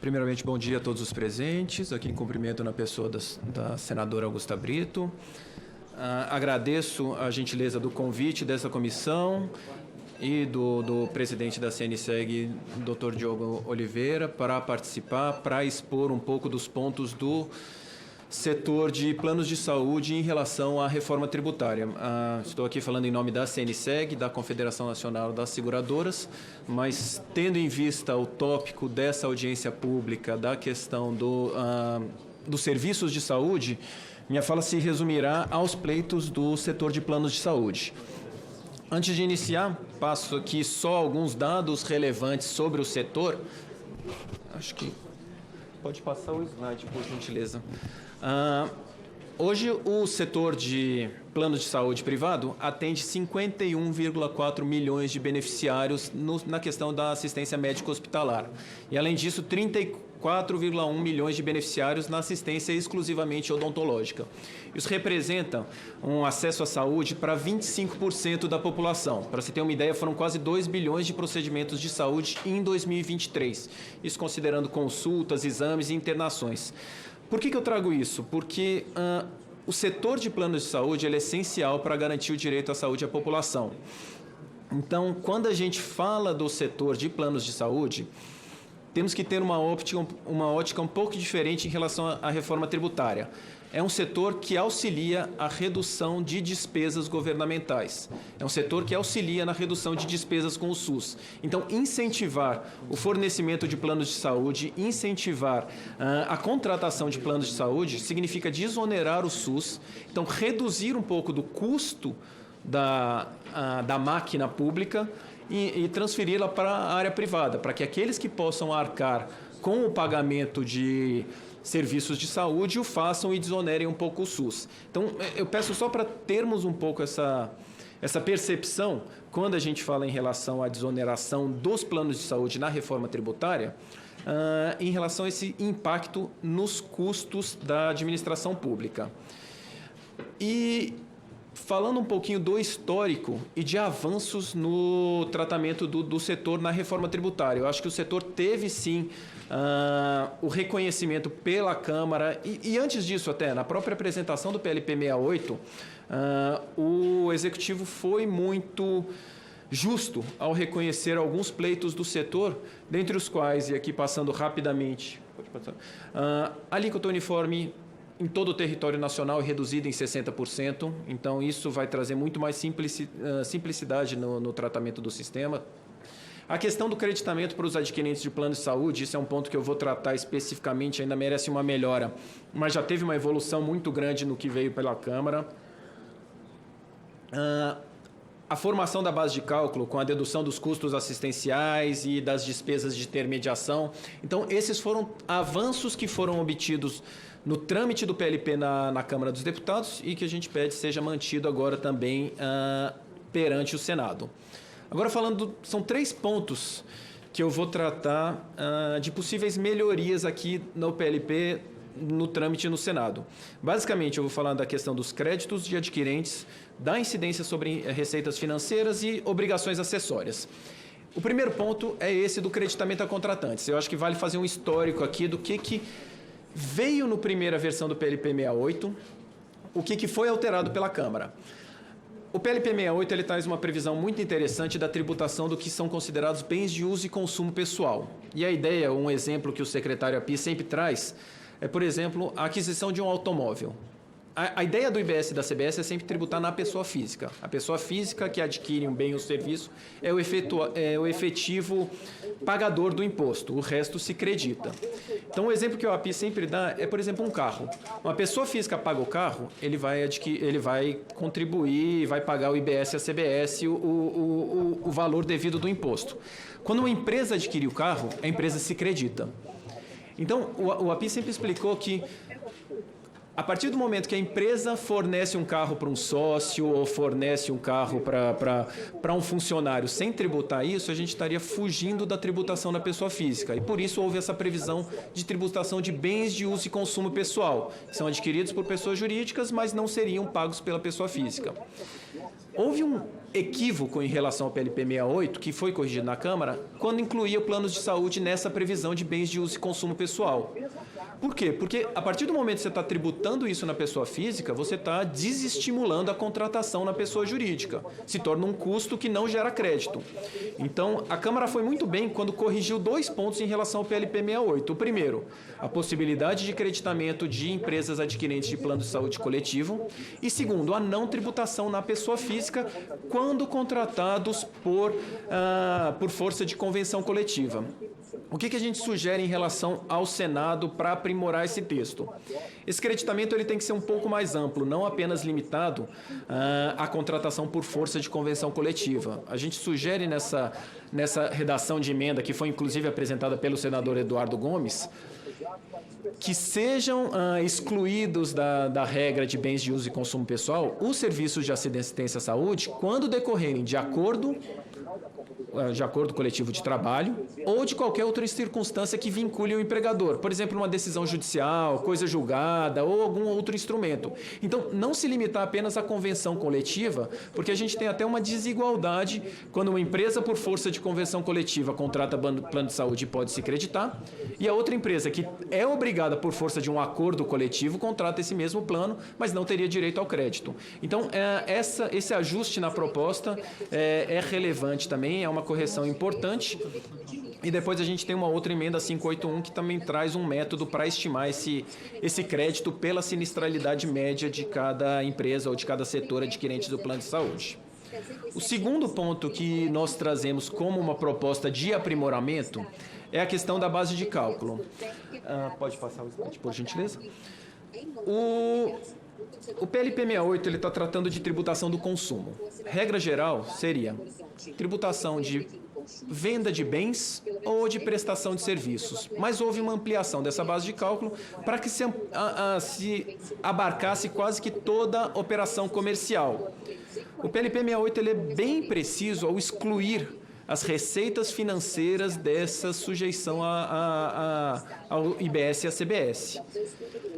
Primeiramente, bom dia a todos os presentes, aqui em cumprimento na pessoa da senadora Augusta Brito. Agradeço a gentileza do convite dessa comissão e do presidente da CNSEG, Dr. Diogo Oliveira, para participar, para expor um pouco dos pontos do setor de planos de saúde em relação à reforma tributária. Estou aqui falando em nome da CNSEG, da Confederação Nacional das Seguradoras, mas tendo em vista o tópico dessa audiência pública, da questão dos serviços de saúde, minha fala se resumirá aos pleitos do setor de planos de saúde. Antes de iniciar, passo aqui só alguns dados relevantes sobre o setor. Acho que pode passar o slide, por gentileza. Hoje, o setor de planos de saúde privado atende 51,4 milhões de beneficiários na questão da assistência médico-hospitalar. E, além disso, 34,1 milhões de beneficiários na assistência exclusivamente odontológica. Isso representa um acesso à saúde para 25% da população. Para você ter uma ideia, foram quase 2 bilhões de procedimentos de saúde em 2023. Isso considerando consultas, exames e internações. Por que eu trago isso? Porque o setor de planos de saúde é essencial para garantir o direito à saúde à população. Então, quando a gente fala do setor de planos de saúde, temos que ter uma ótica um pouco diferente em relação à reforma tributária. É um setor que auxilia a redução de despesas governamentais. É um setor que auxilia na redução de despesas com o SUS. Então, incentivar o fornecimento de planos de saúde, incentivar a contratação de planos de saúde, significa desonerar o SUS, então reduzir um pouco do custo da máquina pública e transferi-la para a área privada, para que aqueles que possam arcar com o pagamento de serviços de saúde o façam e desonerem um pouco o SUS. Então, eu peço só para termos um pouco essa percepção, quando a gente fala em relação à desoneração dos planos de saúde na reforma tributária, em relação a esse impacto nos custos da administração pública. E falando um pouquinho do histórico e de avanços no tratamento do setor na reforma tributária, eu acho que o setor teve sim o reconhecimento pela Câmara e antes disso até, na própria apresentação do PLP 68, o Executivo foi muito justo ao reconhecer alguns pleitos do setor, dentre os quais, e aqui passando rapidamente, a alíquota uniforme em todo o território nacional reduzida em 60%, então isso vai trazer muito mais simplicidade no tratamento do sistema. A questão do creditamento para os adquirentes de plano de saúde, isso é um ponto que eu vou tratar especificamente, ainda merece uma melhora, mas já teve uma evolução muito grande no que veio pela Câmara. A formação da base de cálculo com a dedução dos custos assistenciais e das despesas de intermediação. Então, esses foram avanços que foram obtidos no trâmite do PLP na Câmara dos Deputados e que a gente pede seja mantido agora também perante o Senado. Agora são 3 pontos que eu vou tratar de possíveis melhorias aqui no PLP no trâmite no Senado. Basicamente, eu vou falar da questão dos créditos de adquirentes, da incidência sobre receitas financeiras e obrigações acessórias. O primeiro ponto é esse do creditamento a contratantes. Eu acho que vale fazer um histórico aqui do que veio no primeira versão do PLP 68, o que foi alterado pela Câmara. O PLP 68 ele traz uma previsão muito interessante da tributação do que são considerados bens de uso e consumo pessoal. E a ideia, um exemplo que o secretário API sempre traz, é, por exemplo, a aquisição de um automóvel. A ideia do IBS e da CBS é sempre tributar na pessoa física. A pessoa física que adquire um bem ou serviço é o efetivo pagador do imposto, o resto se credita. Então, o exemplo que o API sempre dá é, por exemplo, um carro. Uma pessoa física paga o carro, ele vai contribuir, vai pagar o IBS e a CBS, o valor devido do imposto. Quando uma empresa adquire o carro, a empresa se credita. Então, o API sempre explicou que a partir do momento que a empresa fornece um carro para um sócio ou fornece um carro para um funcionário sem tributar isso, a gente estaria fugindo da tributação da pessoa física. E por isso houve essa previsão de tributação de bens de uso e consumo pessoal, que são adquiridos por pessoas jurídicas, mas não seriam pagos pela pessoa física. Houve um equívoco em relação ao PLP 68, que foi corrigido na Câmara, quando incluía planos de saúde nessa previsão de bens de uso e consumo pessoal. Por quê? Porque a partir do momento que você está tributando isso na pessoa física, você está desestimulando a contratação na pessoa jurídica. Se torna um custo que não gera crédito. Então, a Câmara foi muito bem quando corrigiu 2 pontos em relação ao PLP 68. O primeiro, a possibilidade de creditamento de empresas adquirentes de plano de saúde coletivo. E segundo, a não tributação na pessoa física quando contratados por força de convenção coletiva. O que a gente sugere em relação ao Senado para aprimorar esse texto? Esse creditamento ele tem que ser um pouco mais amplo, não apenas limitado à contratação por força de convenção coletiva. A gente sugere nessa redação de emenda, que foi inclusive apresentada pelo senador Eduardo Gomes, que sejam excluídos da regra de bens de uso e consumo pessoal os serviços de assistência à saúde quando decorrerem de acordo coletivo de trabalho ou de qualquer outra circunstância que vincule o empregador. Por exemplo, uma decisão judicial, coisa julgada ou algum outro instrumento. Então, não se limitar apenas à convenção coletiva, porque a gente tem até uma desigualdade quando uma empresa, por força de convenção coletiva, contrata plano de saúde e pode se creditar, e a outra empresa que é obrigada por força de um acordo coletivo, contrata esse mesmo plano, mas não teria direito ao crédito. Então, esse ajuste na proposta é relevante também, é uma correção importante. E depois a gente tem uma outra emenda 581 que também traz um método para estimar esse crédito pela sinistralidade média de cada empresa ou de cada setor adquirente do plano de saúde. O segundo ponto que nós trazemos como uma proposta de aprimoramento é a questão da base de cálculo. Pode passar o slide, por gentileza? O PLP 68 está tratando de tributação do consumo. Regra geral seria tributação de venda de bens ou de prestação de serviços. Mas houve uma ampliação dessa base de cálculo para que se abarcasse quase que toda operação comercial. O PLP 68 ele é bem preciso ao excluir as receitas financeiras dessa sujeição ao IBS e à CBS.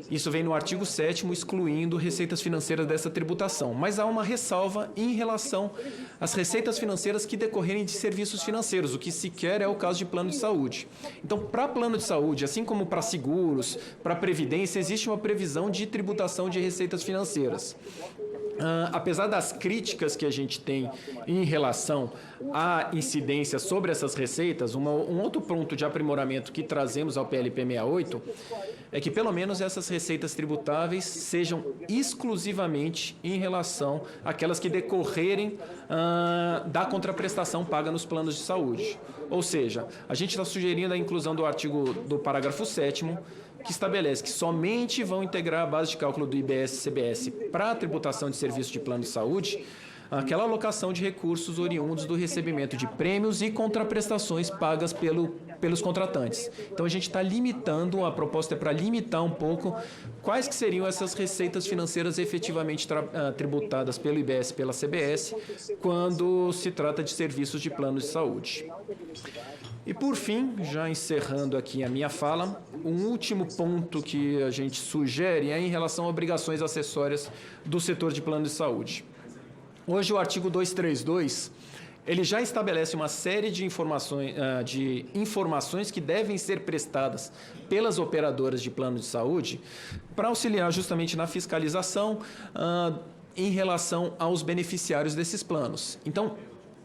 Isso vem no artigo 7º, excluindo receitas financeiras dessa tributação. Mas há uma ressalva em relação às receitas financeiras que decorrerem de serviços financeiros, o que sequer é o caso de plano de saúde. Então, para plano de saúde, assim como para seguros, para previdência, existe uma previsão de tributação de receitas financeiras. Apesar das críticas que a gente tem em relação à incidência sobre essas receitas, um outro ponto de aprimoramento que trazemos ao PLP 68 é que pelo menos essas receitas tributáveis sejam exclusivamente em relação àquelas que decorrerem da contraprestação paga nos planos de saúde. Ou seja, a gente está sugerindo a inclusão do artigo do parágrafo 7º, que estabelece que somente vão integrar a base de cálculo do IBS e CBS para a tributação de serviços de plano de saúde aquela alocação de recursos oriundos do recebimento de prêmios e contraprestações pagas pelos contratantes. Então, a gente está limitando, a proposta é para limitar um pouco quais que seriam essas receitas financeiras efetivamente tributadas pelo IBS e pela CBS quando se trata de serviços de plano de saúde. E, por fim, já encerrando aqui a minha fala, um último ponto que a gente sugere é em relação a obrigações acessórias do setor de plano de saúde. Hoje, o artigo 232, ele já estabelece uma série de informações que devem ser prestadas pelas operadoras de plano de saúde para auxiliar justamente na fiscalização em relação aos beneficiários desses planos. Então,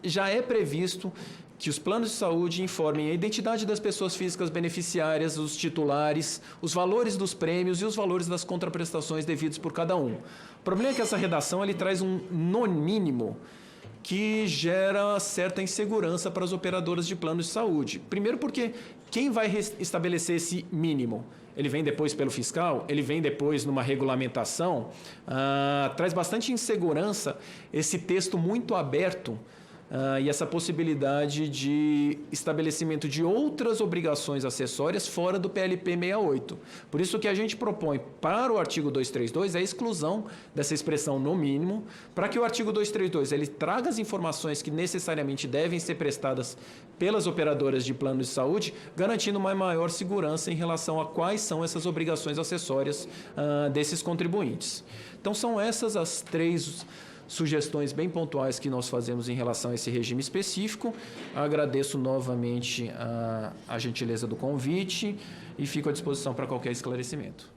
já é previsto que os planos de saúde informem a identidade das pessoas físicas beneficiárias, os titulares, os valores dos prêmios e os valores das contraprestações devidos por cada um. O problema é que essa redação ele traz um no mínimo que gera certa insegurança para as operadoras de planos de saúde. Primeiro porque quem vai estabelecer esse mínimo? Ele vem depois pelo fiscal? Ele vem depois numa regulamentação? Traz bastante insegurança esse texto muito aberto e essa possibilidade de estabelecimento de outras obrigações acessórias fora do PLP 68. Por isso que a gente propõe para o artigo 232 a exclusão dessa expressão no mínimo, para que o artigo 232 ele traga as informações que necessariamente devem ser prestadas pelas operadoras de plano de saúde, garantindo uma maior segurança em relação a quais são essas obrigações acessórias desses contribuintes. Então, são essas as três sugestões bem pontuais que nós fazemos em relação a esse regime específico. Agradeço novamente a gentileza do convite e fico à disposição para qualquer esclarecimento.